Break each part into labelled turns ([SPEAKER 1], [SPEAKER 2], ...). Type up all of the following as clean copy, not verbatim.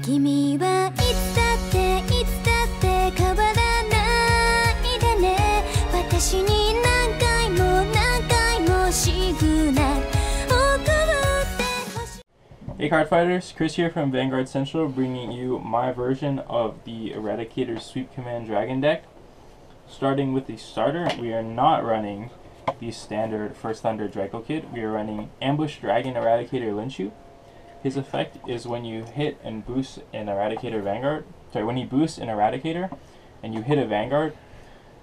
[SPEAKER 1] 君はいつだっていつだって変わらないでね私に何回も何回もシグナル送ってほしい
[SPEAKER 2] Hey Cardfighters, Chris here from Vanguard Central bringing you my version of the Eradicator Sweep Command Dragon deck. Starting with the starter, we are not running the standard First Thunder Draco Kid. We are running Ambush Dragon Eradicator Linshu. His effect is when you hit and boost an Eradicator Vanguard, when you boost an Eradicator and you hit a Vanguard,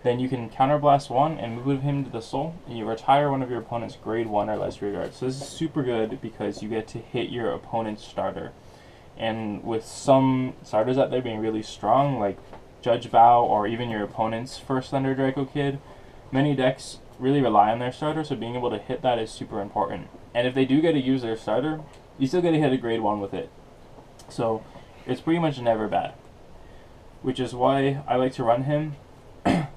[SPEAKER 2] then you can counterblast one and move him to the soul, and you retire one of your opponent's grade 1 or less rear guards. So this is super good because you get to hit your opponent's starter. And with some starters out there being really strong, like Judge Vow or even your opponent's First Thunder Draco Kid, many decks really rely on their starter, so being able to hit that is super important. And if they do get to use their starter, you still get to hit a grade 1 with it. So it's pretty much never bad. Which is why I like to run him,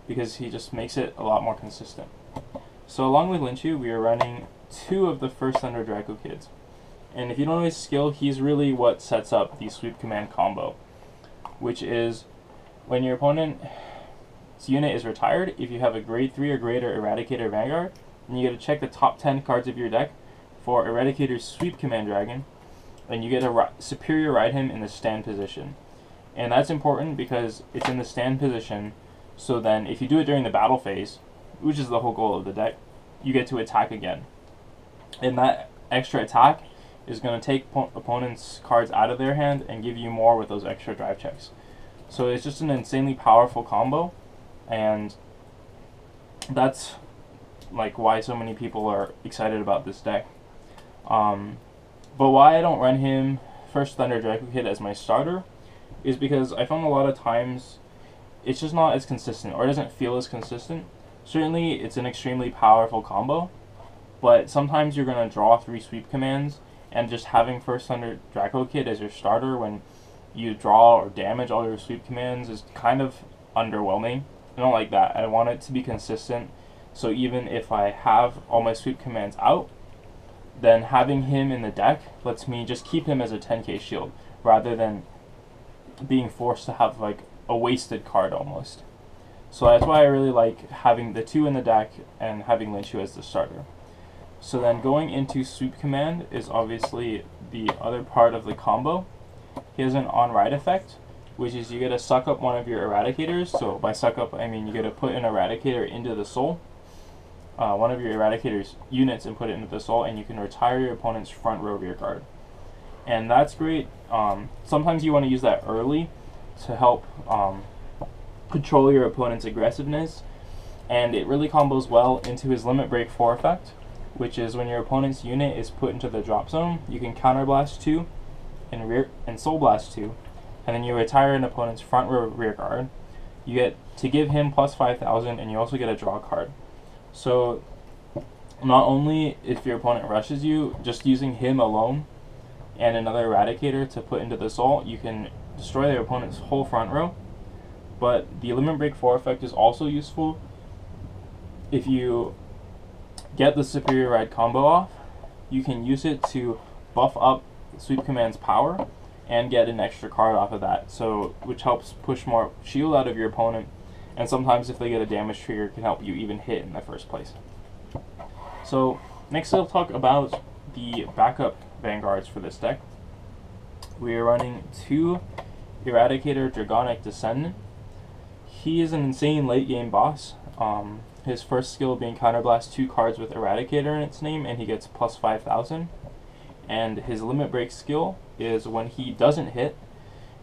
[SPEAKER 2] because he just makes it a lot more consistent. So along with Linshu, we are running 2 of the First Thunder Draco Kids. And if you don't know his skill, he's really what sets up the Sweep Command combo. Which is, when your opponent's unit is retired, if you have a grade 3 or greater Eradicator Vanguard, then you get to check the top 10 cards of your deck for Eradicator's Sweep Command Dragon, and you get to superior ride him in the stand position. And that's important because it's in the stand position, so then if you do it during the battle phase, which is the whole goal of the deck, you get to attack again. And that extra attack is going to take opponents' cards out of their hand and give you more with those extra drive checks. So it's just an insanely powerful combo, and that's like why so many people are excited about this deck. But why I don't run him First Thunder Draco Kid as my starter is because I found a lot of times it's just not as consistent, or it doesn't feel as consistent. Certainly it's an extremely powerful combo, but sometimes you're going to draw 3 sweep commands, and just having First Thunder Draco Kid as your starter when you draw or damage all your sweep commands is kind of underwhelming. I don't like that. I want it to be consistent, so even if I have all my sweep commands out, then having him in the deck lets me just keep him as a 10k shield, rather than being forced to have like a wasted card almost. So that's why I really like having the 2 in the deck and having Linshu as the starter. So then going into Sweep Command is obviously the other part of the combo. He has an on-ride effect, which is you get to suck up one of your Eradicators. So by suck up, I mean you get to put an Eradicator into the soul, one of your Eradicator's units, and put it into the soul, and you can retire your opponent's front row rear guard. And that's great. Sometimes you want to use that early to help control your opponent's aggressiveness, and it really combos well into his Limit Break 4 effect, which is when your opponent's unit is put into the drop zone, you can Counterblast 2 and Soul Blast 2, and then you retire an opponent's front row rear guard. You get to give him plus 5,000, and you also get a draw card. So not only if your opponent rushes you, just using him alone and another Eradicator to put into the soul, you can destroy their opponent's whole front row. But the Limit Break 4 effect is also useful if you get the Superior Ride combo off. You can use it to buff up Sweep Command's power and get an extra card off of that, so which helps push more shield out of your opponent, and sometimes if they get a damage trigger, it can help you even hit in the first place. So next I'll talk about the backup Vanguards for this deck. We are running 2 Eradicator Dragonic Descendant. He is an insane late game boss. His first skill being Counterblast 2 cards with Eradicator in its name, and he gets plus 5,000. And his Limit Break skill is when he doesn't hit,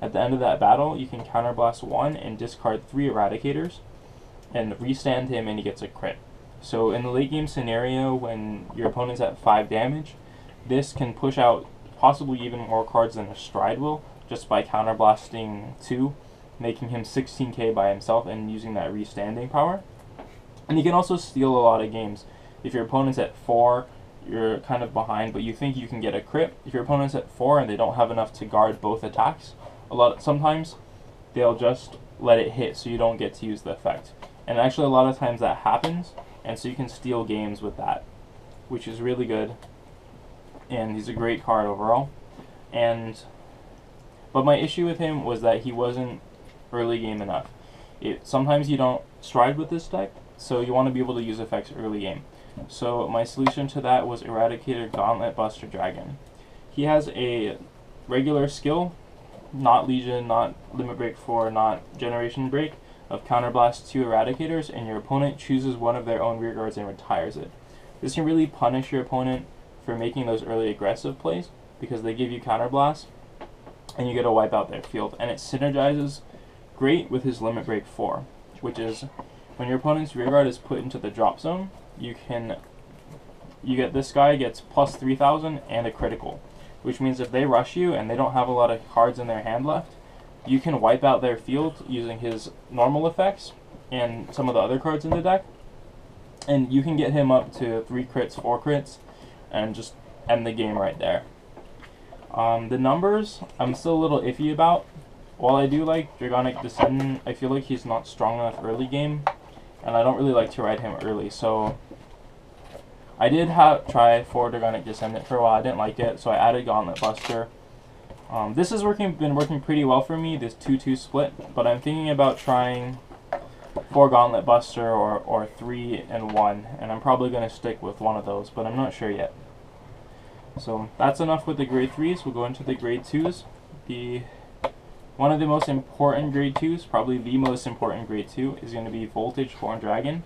[SPEAKER 2] at the end of that battle, you can Counterblast 1 and discard 3 Eradicators and restand him, and he gets a crit. So in the late game scenario, when your opponent's at 5 damage, this can push out possibly even more cards than a Stride will, just by Counterblasting 2, making him 16k by himself and using that restanding power. And you can also steal a lot of games. If your opponent's at 4, you're kind of behind, but you think you can get a crit. If your opponent's at 4 and they don't have enough to guard both attacks, sometimes they'll just let it hit, so you don't get to use the effect. And actually a lot of times that happens, and so you can steal games with that, which is really good. And he's a great card overall. And But my issue with him was that he wasn't early game enough. Sometimes you don't stride with this deck, so you want to be able to use effects early game. So my solution to that was Eradicator Gauntlet Buster Dragon. He has a regular skill, not Legion, not Limit Break 4, not Generation Break, of Counterblast 2 Eradicators, and your opponent chooses one of their own rearguards and retires it. This can really punish your opponent for making those early aggressive plays, because they give you Counterblast, and you get to wipe out their field. And it synergizes great with his Limit Break 4, which is when your opponent's rearguard is put into the drop zone, you get this guy gets plus 3,000 and a critical, which means if they rush you and they don't have a lot of cards in their hand left, you can wipe out their field using his normal effects and some of the other cards in the deck, and you can get him up to 3 crits, 4 crits, and just end the game right there. The numbers, I'm still a little iffy about. While I do like Dragonic Descendant, I feel like he's not strong enough early game, and I don't really like to ride him early, so I did try for Dragonic Descendant for a while. I didn't like it, so I added Gauntlet Buster. This has been working pretty well for me, this 2-2 split, but I'm thinking about trying 4 Gauntlet Buster or 3 and 1, and I'm probably going to stick with one of those, but I'm not sure yet. So that's enough with the grade 3s. We'll go into the grade 2s. One of the most important grade 2s, probably the most important grade 2, is going to be Voltage Horn Dragon.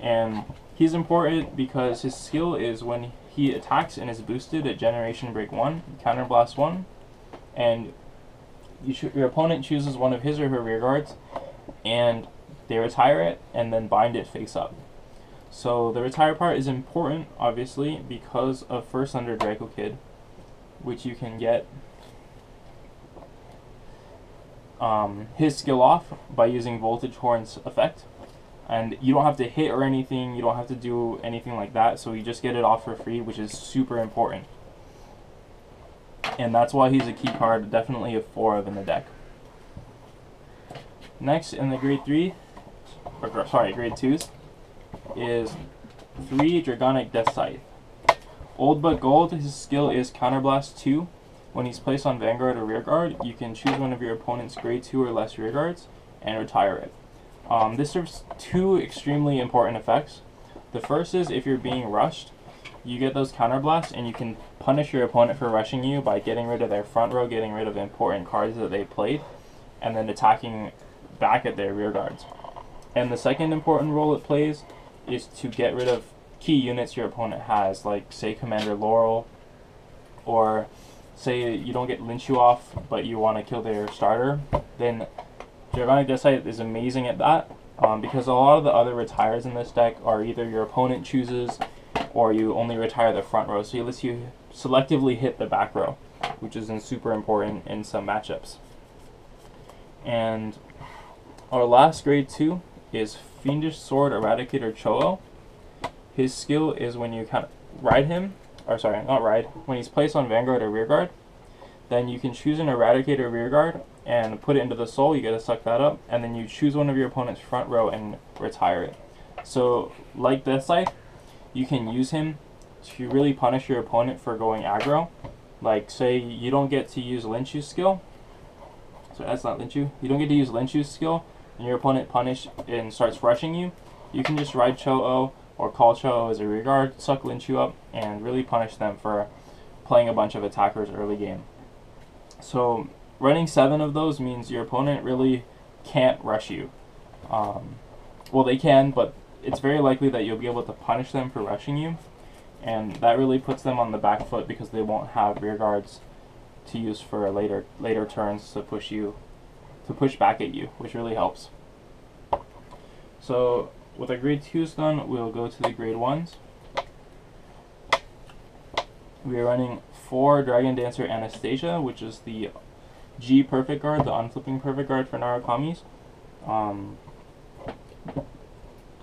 [SPEAKER 2] And he's important because his skill is when he attacks and is boosted at Generation Break 1, Counterblast 1, and your opponent chooses one of his or her rearguards, and they retire it and then bind it face up. So the retire part is important, obviously, because of First Thunder Draco Kid, which you can get his skill off by using Voltage Horn's effect. And you don't have to hit or anything, you don't have to do anything like that, so you just get it off for free, which is super important. And that's why he's a key card, definitely a 4 of in the deck. Next in the grade 2s, is 3 Dragonic Death Scythe. Old but gold, his skill is Counterblast 2. When he's placed on Vanguard or Rearguard, you can choose one of your opponent's grade 2 or less rearguards and retire it. This serves 2 extremely important effects. The first is if you're being rushed, you get those counterblasts and you can punish your opponent for rushing you by getting rid of their front row, getting rid of important cards that they played, and then attacking back at their rearguards. And the second important role it plays is to get rid of key units your opponent has, like say Commander Laurel, or say you don't get Lynchu off but you want to kill their starter, then Dragonic Death Scythe is amazing at that, because a lot of the other retires in this deck are either your opponent chooses or you only retire the front row, so it lets you selectively hit the back row, which is super important in some matchups. And our last grade 2 is Fiendish Sword Eradicator Cho-Oh. His skill is when you kind of ride him, or sorry, not ride, when he's placed on Vanguard or Rearguard, then you can choose an Eradicator Rearguard and put it into the soul, you get to suck that up, and then you choose one of your opponent's front row and retire it. So, like Death Scythe, you can use him to really punish your opponent for going aggro. Like, say you don't get to use Lynchu's skill, so that's not Lynchu, you don't get to use Lynchu's skill, and your opponent punish and starts rushing you, you can just ride Cho-Oh or call Cho-Oh as a rearguard, suck Lynchu up, and really punish them for playing a bunch of attackers early game. So running 7 of those means your opponent really can't rush you. Well, they can, but it's very likely that you'll be able to punish them for rushing you, and that really puts them on the back foot because they won't have rearguards to use for later turns to push back at you, which really helps. So with our grade 2s done, we'll go to the grade 1s. We are running 4 Dragon Dancer Anastasia, which is the G perfect guard, the unflipping perfect guard for Narukami's.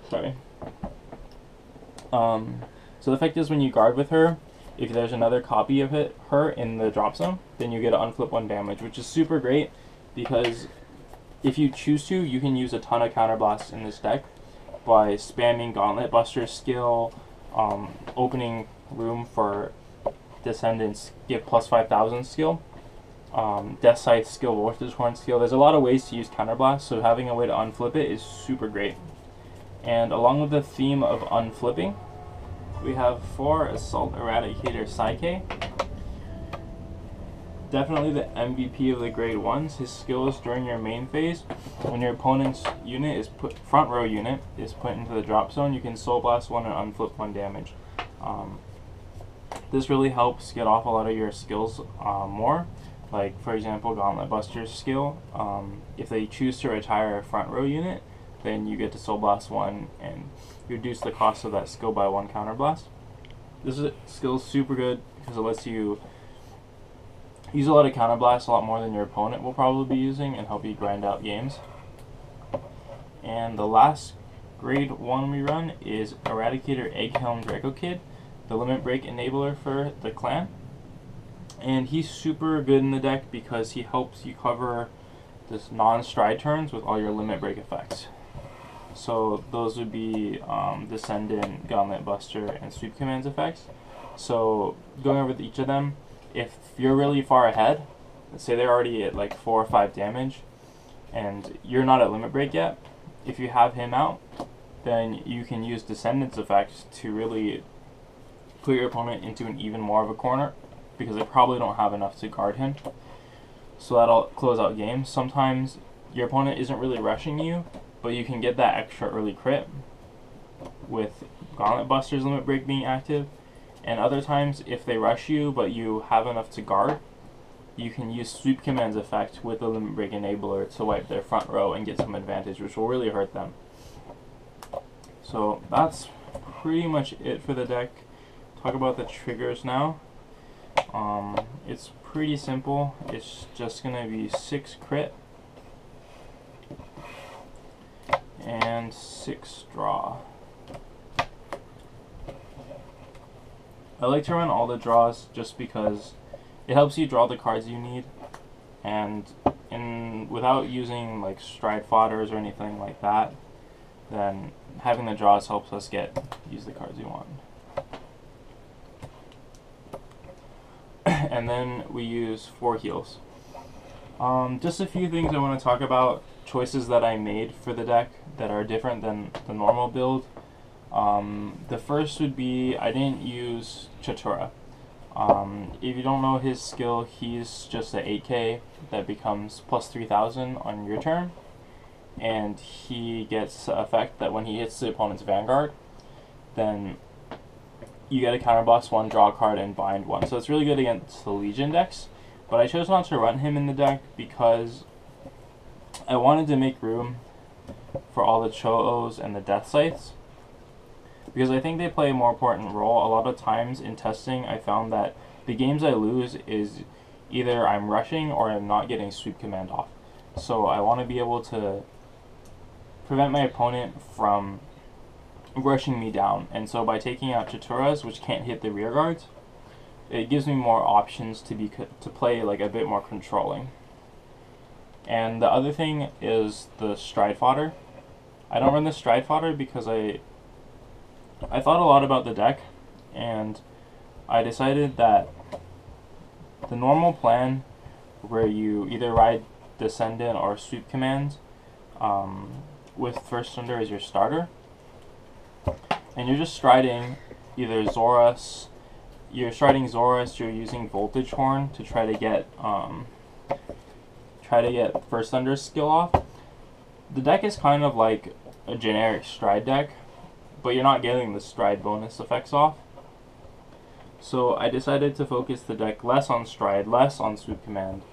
[SPEAKER 2] So the effect is when you guard with her, if there's another copy of her in the drop zone, then you get to unflip 1 damage, which is super great because if you choose to, you can use a ton of counterblasts in this deck by spamming Gauntlet Buster skill, opening room for Descendants give plus 5,000 skill, Death Scythe skill, Voltage Horn skill. There's a lot of ways to use Counterblast, so having a way to unflip it is super great. And along with the theme of unflipping, we have 4 Assault Eradicator Psyche. Definitely the MVP of the grade 1s. His skills during your main phase, when your opponent's unit is front row unit is put into the drop zone, you can Soul Blast 1 and unflip 1 damage. This really helps get off a lot of your skills more. Like, for example, Gauntlet Buster's skill. If they choose to retire a front row unit, then you get to Soul Blast 1 and reduce the cost of that skill by 1 Counterblast. This skill is super good because it lets you use a lot of Counterblasts, a lot more than your opponent will probably be using, and help you grind out games. And the last grade 1 we run is Eradicator Egghelm Draco Kid, the limit break enabler for the clan. And he's super good in the deck because he helps you cover this non-stride turns with all your limit break effects. So those would be Descendant, Gauntlet Buster, and Sweep Commands effects. So going over each of them, if you're really far ahead, let's say they're already at like 4 or 5 damage, and you're not at limit break yet, if you have him out, then you can use Descendant's effects to really put your opponent into an even more of a corner, because they probably don't have enough to guard him. So that'll close out games. Sometimes your opponent isn't really rushing you, but you can get that extra early crit with Gauntlet Buster's limit break being active. And other times, if they rush you but you have enough to guard, you can use Sweep Commands effect with the limit break enabler to wipe their front row and get some advantage, which will really hurt them. So that's pretty much it for the deck. Talk about the triggers now. It's pretty simple. It's just gonna be 6 crit and 6 draw. I like to run all the draws just because it helps you draw the cards you need, and without using like stride fodders or anything like that, then having the draws helps us use the cards we want. And then we use 4 heals. Just a few things I want to talk about, choices that I made for the deck that are different than the normal build. The first would be, I didn't use Chatura. If you don't know his skill, he's just an 8k that becomes plus 3000 on your turn, and he gets the effect that when he hits the opponent's Vanguard, then you get a Counterblast 1, draw a card, and bind 1. So it's really good against the Legion decks, but I chose not to run him in the deck because I wanted to make room for all the Cho-Os and the Death Scythes, because I think they play a more important role. A lot of times in testing, I found that the games I lose is either I'm rushing or I'm not getting Sweep Command off. So I want to be able to prevent my opponent from rushing me down. And so by taking out Chaturas, which can't hit the rear guards, it gives me more options to play like a bit more controlling. And the other thing is the stride fodder. I don't run the stride fodder because I thought a lot about the deck, and I decided that the normal plan where you either ride Descendant or Sweep Commands with First Thunder as your starter, and you're just striding either Zoras, you're using Voltage Horn to try to get First Thunder's skill off. The deck is kind of like a generic stride deck, but you're not getting the stride bonus effects off. So I decided to focus the deck less on stride, less on Sweep Command,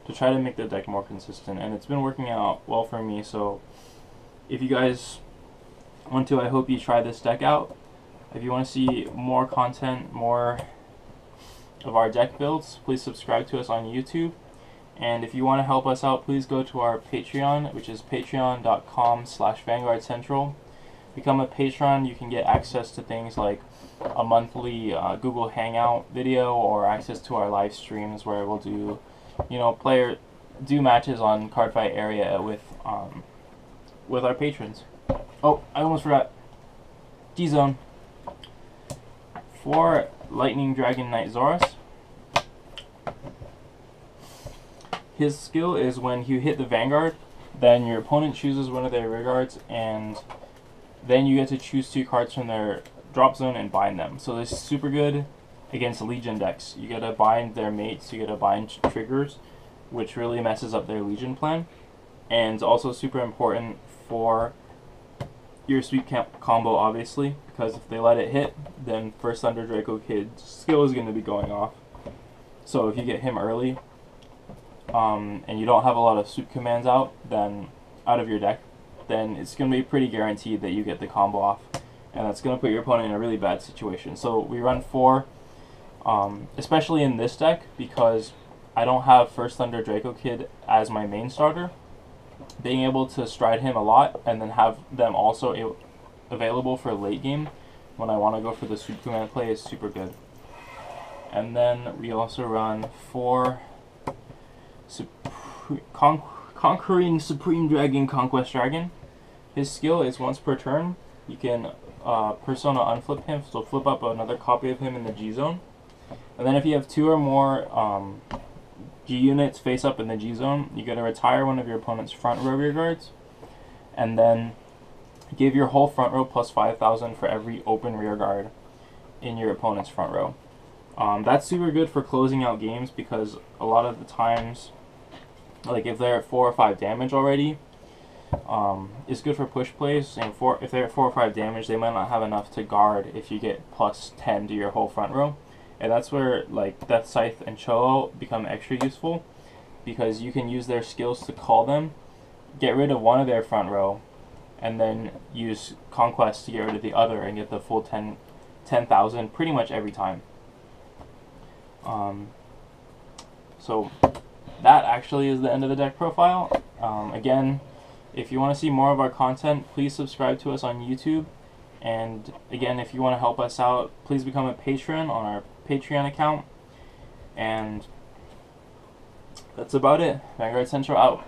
[SPEAKER 2] to try to make the deck more consistent, and it's been working out well for me. So if you guys want to, I hope you try this deck out. If you want to see more content, more of our deck builds, please subscribe to us on YouTube. And if you want to help us out, please go to our Patreon, which is patreon.com/Vanguard Central. Become a patron. You can get access to things like a monthly Google Hangout video, or access to our live streams where we'll do, do matches on Cardfight area with our patrons. Oh, I almost forgot. D-Zone. For Lightning Dragon Knight Zoras, his skill is when you hit the Vanguard, then your opponent chooses one of their rear guards, and then you get to choose 2 cards from their drop zone and bind them. So this is super good against Legion decks. You get to bind their mates, you get to bind triggers, which really messes up their Legion plan. And it's also super important for your sweep combo, obviously, because if they let it hit, then First Thunder Draco Kid's skill is going to be going off. So if you get him early, and you don't have a lot of sweep commands out of your deck, then it's going to be pretty guaranteed that you get the combo off, and that's going to put your opponent in a really bad situation. So we run 4, especially in this deck, because I don't have First Thunder Draco Kid as my main starter. Being able to stride him a lot and then have them also available for late game when I want to go for the sweep command play is super good. And then we also run 4 Conquering Supreme Dragon Conquest Dragon. His skill is once per turn. You can Persona unflip him, so flip up another copy of him in the G zone. And then if you have 2 or more G units face up in the G zone, you get to retire one of your opponent's front row rear guards, and then give your whole front row plus 5,000 for every open rear guard in your opponent's front row. That's super good for closing out games, because a lot of the times, like if they're at 4 or 5 damage already, it's good for push plays, and if they're at 4 or 5 damage, they might not have enough to guard if you get plus 10 to your whole front row. And that's where like Death Scythe and Cholo become extra useful, because you can use their skills to call them, get rid of one of their front row, and then use Conquest to get rid of the other and get the full 10,000 pretty much every time. So that actually is the end of the deck profile. Again, if you want to see more of our content, please subscribe to us on YouTube. And again, if you want to help us out, please become a patron on our Patreon account. And that's about it. Vanguard Central out.